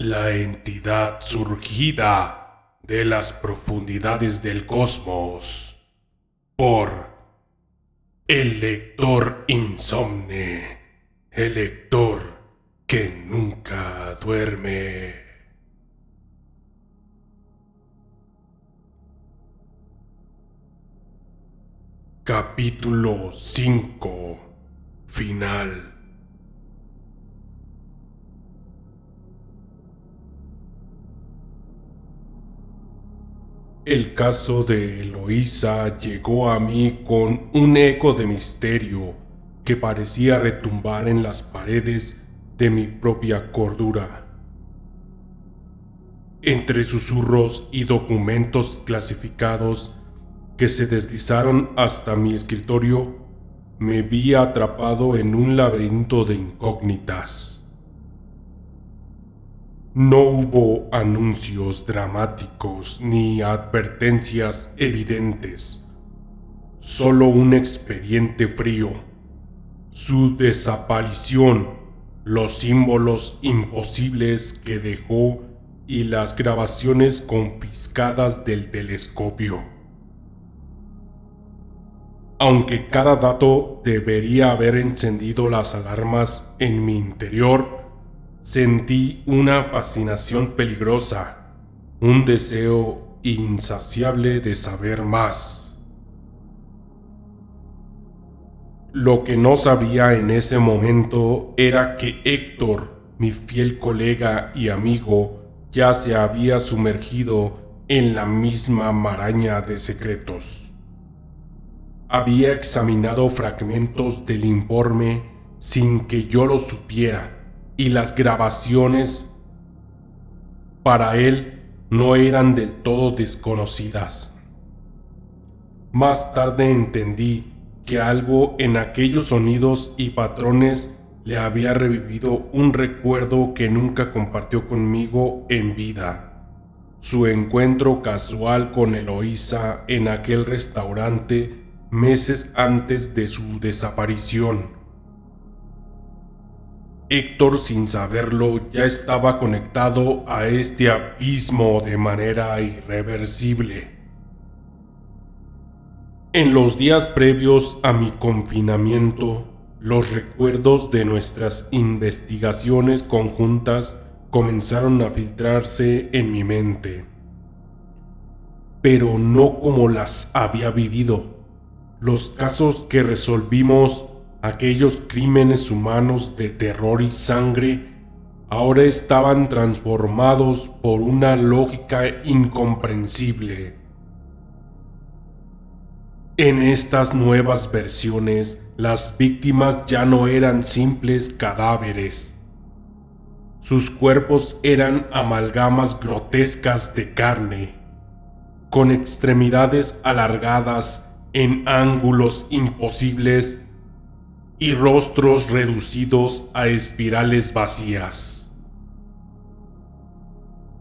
la entidad surgida de las profundidades del cosmos por el lector insomne, el lector que nunca duerme. Capítulo 5. Final. El caso de Eloísa llegó a mí con un eco de misterio que parecía retumbar en las paredes de mi propia cordura. Entre susurros y documentos clasificados que se deslizaron hasta mi escritorio, me vi atrapado en un laberinto de incógnitas. No hubo anuncios dramáticos ni advertencias evidentes, solo un expediente frío, su desaparición, los símbolos imposibles que dejó y las grabaciones confiscadas del telescopio. Aunque cada dato debería haber encendido las alarmas en mi interior, sentí una fascinación peligrosa, un deseo insaciable de saber más. Lo que no sabía en ese momento era que Héctor, mi fiel colega y amigo, ya se había sumergido en la misma maraña de secretos. Había examinado fragmentos del informe sin que yo lo supiera, y las grabaciones para él no eran del todo desconocidas. Más tarde entendí que algo en aquellos sonidos y patrones le había revivido un recuerdo que nunca compartió conmigo en vida: su encuentro casual con Eloísa en aquel restaurante meses antes de su desaparición. Héctor, sin saberlo, ya estaba conectado a este abismo de manera irreversible. En los días previos a mi confinamiento, los recuerdos de nuestras investigaciones conjuntas comenzaron a filtrarse en mi mente, pero no como las había vivido. Los casos que resolvimos, aquellos crímenes humanos de terror y sangre, ahora estaban transformados por una lógica incomprensible. En estas nuevas versiones, las víctimas ya no eran simples cadáveres. Sus cuerpos eran amalgamas grotescas de carne, con extremidades alargadas en ángulos imposibles y rostros reducidos a espirales vacías.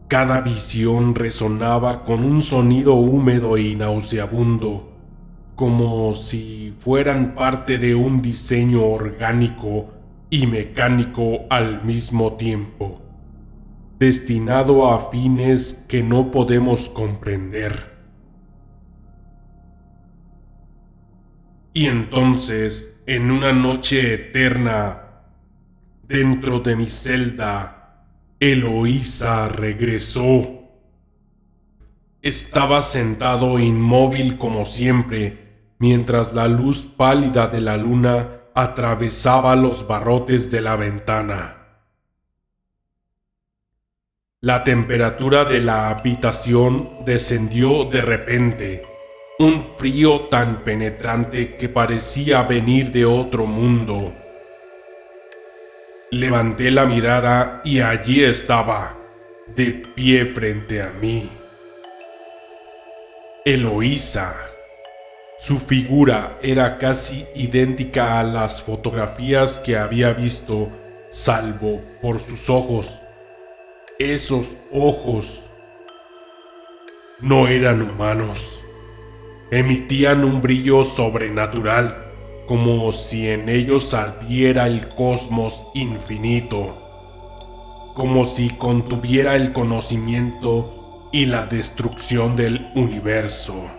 Cada visión resonaba con un sonido húmedo y nauseabundo, como si fueran parte de un diseño orgánico y mecánico al mismo tiempo, destinado a fines que no podemos comprender. Y entonces, en una noche eterna, dentro de mi celda, Eloísa regresó. Estaba sentado inmóvil como siempre, mientras la luz pálida de la luna atravesaba los barrotes de la ventana. La temperatura de la habitación descendió de repente. Un frío tan penetrante que parecía venir de otro mundo. Levanté la mirada y allí estaba, de pie frente a mí, Eloísa. Su figura era casi idéntica a las fotografías que había visto, salvo por sus ojos. Esos ojos no eran humanos. Emitían un brillo sobrenatural, como si en ellos ardiera el cosmos infinito. como si contuviera el conocimiento y la destrucción del universo.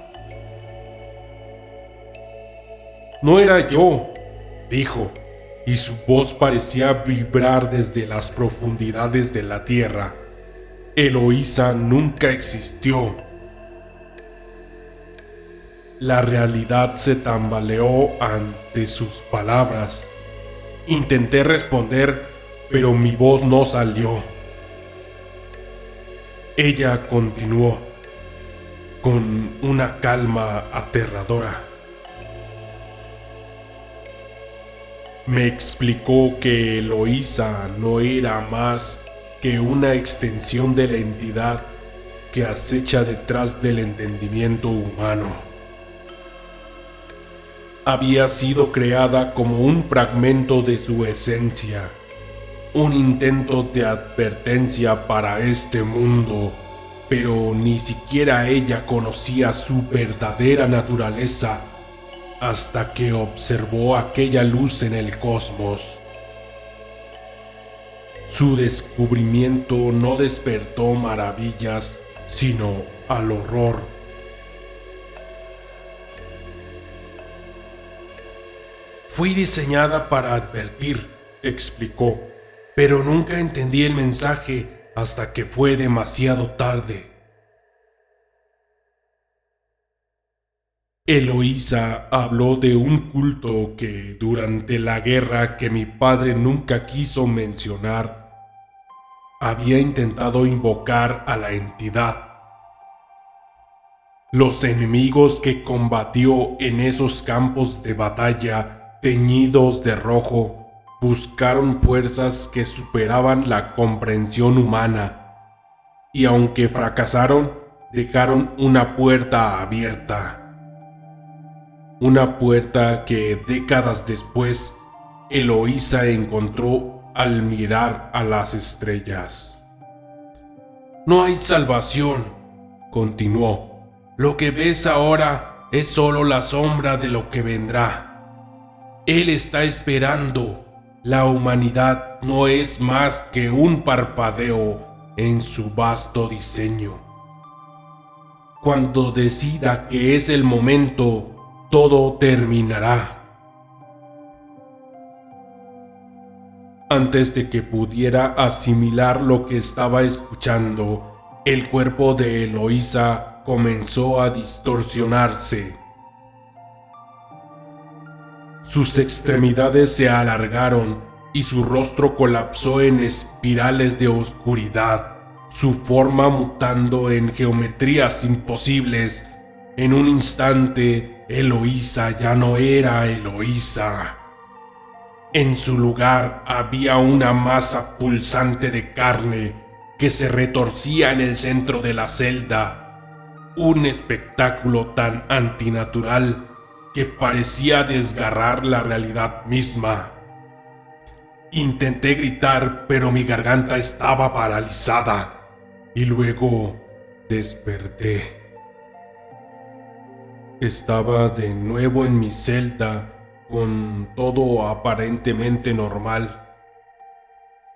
«No era yo», dijo, y su voz parecía vibrar desde las profundidades de la tierra. «Eloísa nunca existió». La realidad se tambaleó ante sus palabras. Intenté responder, pero mi voz no salió. Ella continuó, con una calma aterradora. Me explicó que Eloísa no era más que una extensión de la entidad que acecha detrás del entendimiento humano. Había sido creada como un fragmento de su esencia, un intento de advertencia para este mundo, pero ni siquiera ella conocía su verdadera naturaleza hasta que observó aquella luz en el cosmos. Su descubrimiento no despertó maravillas, sino al horror. «Fui diseñada para advertir», explicó, «pero nunca entendí el mensaje hasta que fue demasiado tarde». Eloísa habló de un culto que durante la guerra que mi padre nunca quiso mencionar, había intentado invocar a la entidad. Los enemigos que combatió en esos campos de batalla teñidos de rojo buscaron fuerzas que superaban la comprensión humana, y aunque fracasaron, dejaron una puerta abierta. Una puerta que décadas después Eloísa encontró al mirar a las estrellas. «No hay salvación», continuó. «Lo que ves ahora es solo la sombra de lo que vendrá. Él está esperando. La humanidad no es más que un parpadeo en su vasto diseño. Cuando decida que es el momento, todo terminará». Antes de que pudiera asimilar lo que estaba escuchando, el cuerpo de Eloísa comenzó a distorsionarse. Sus extremidades se alargaron y su rostro colapsó en espirales de oscuridad, su forma mutando en geometrías imposibles. En un instante, Eloísa ya no era Eloísa. En su lugar había una masa pulsante de carne que se retorcía en el centro de la celda, un espectáculo tan antinatural que parecía desgarrar la realidad misma. Intenté gritar, pero mi garganta estaba paralizada, y luego desperté. Estaba de nuevo en mi celda, con todo aparentemente normal.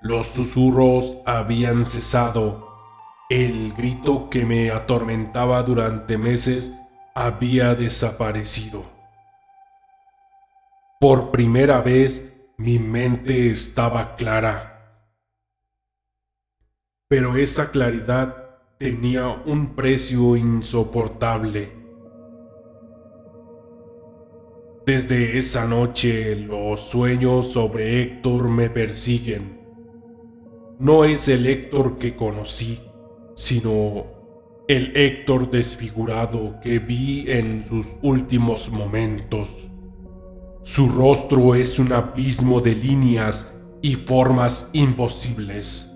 Los susurros habían cesado. El grito que me atormentaba durante meses había desaparecido. Por primera vez, mi mente estaba clara. Pero esa claridad tenía un precio insoportable. Desde esa noche, los sueños sobre Héctor me persiguen. No es el Héctor que conocí, sino el Héctor desfigurado que vi en sus últimos momentos. Su rostro es un abismo de líneas y formas imposibles.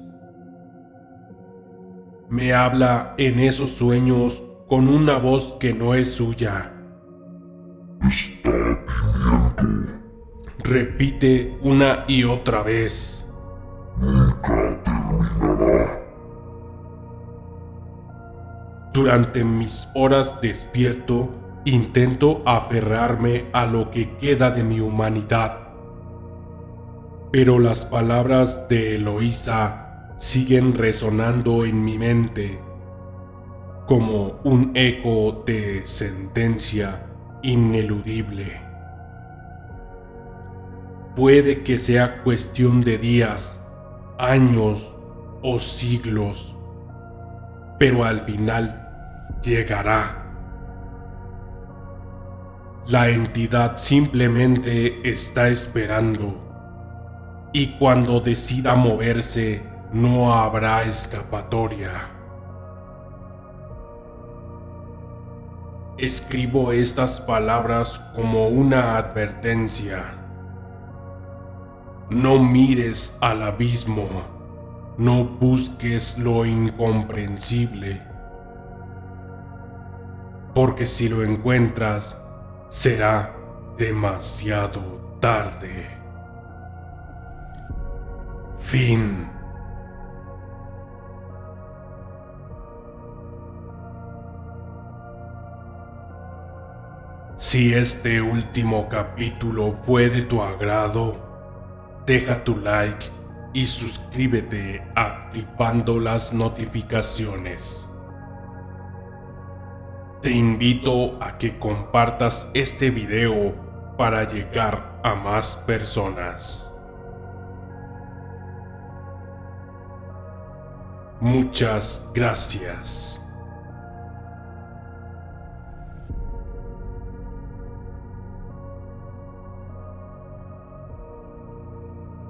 Me habla en esos sueños con una voz que no es suya. «Está viniendo», repite una y otra vez. «Nunca terminará». Durante mis horas despierto, intento aferrarme a lo que queda de mi humanidad. Pero las palabras de Eloísa siguen resonando en mi mente como un eco de sentencia ineludible. Puede que sea cuestión de días, años o siglos, pero al final llegará. La entidad simplemente está esperando, y cuando decida moverse, no habrá escapatoria. Escribo estas palabras como una advertencia. No mires al abismo, no busques lo incomprensible, porque si lo encuentras, será demasiado tarde. Fin. Si este último capítulo fue de tu agrado, deja tu like y suscríbete activando las notificaciones. Te invito a que compartas este video para llegar a más personas. Muchas gracias.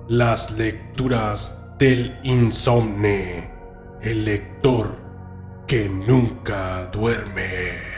Las lecturas del insomne, el lector que nunca duerme.